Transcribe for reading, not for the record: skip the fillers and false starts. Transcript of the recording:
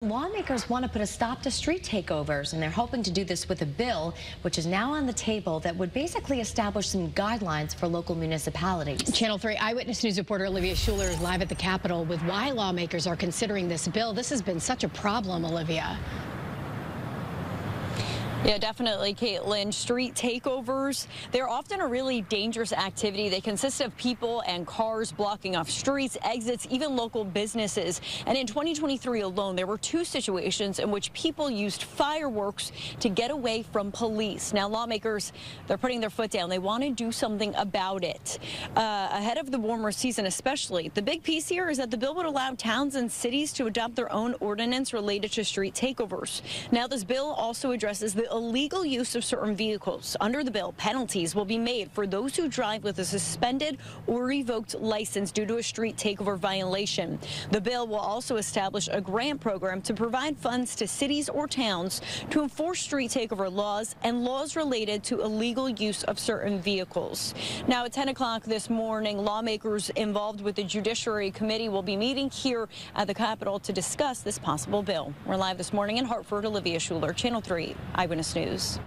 Lawmakers want to put a stop to street takeovers, and they're hoping to do this with a bill which is now on the table that would basically establish some guidelines for local municipalities. Channel 3 Eyewitness News reporter Olivia Schuler is live at the Capitol with why lawmakers are considering this bill. This has been such a problem, Olivia. Yeah, definitely, Caitlin. Street takeovers, they're often a really dangerous activity. They consist of people and cars blocking off streets, exits, even local businesses. And in 2023 alone, there were 2 situations in which people used fireworks to get away from police. Now, lawmakers, they're putting their foot down. They want to do something about it. Ahead of the warmer season especially, the big piece here is that the bill would allow towns and cities to adopt their own ordinance related to street takeovers. Now, this bill also addresses the illegal use of certain vehicles. Under the bill, penalties will be made for those who drive with a suspended or revoked license due to a street takeover violation. The bill will also establish a grant program to provide funds to cities or towns to enforce street takeover laws and laws related to illegal use of certain vehicles. Now, at 10 o'clock this morning, lawmakers involved with the Judiciary Committee will be meeting here at the Capitol to discuss this possible bill. We're live this morning in Hartford. Olivia Schuler, Channel 3 Eyewitness News.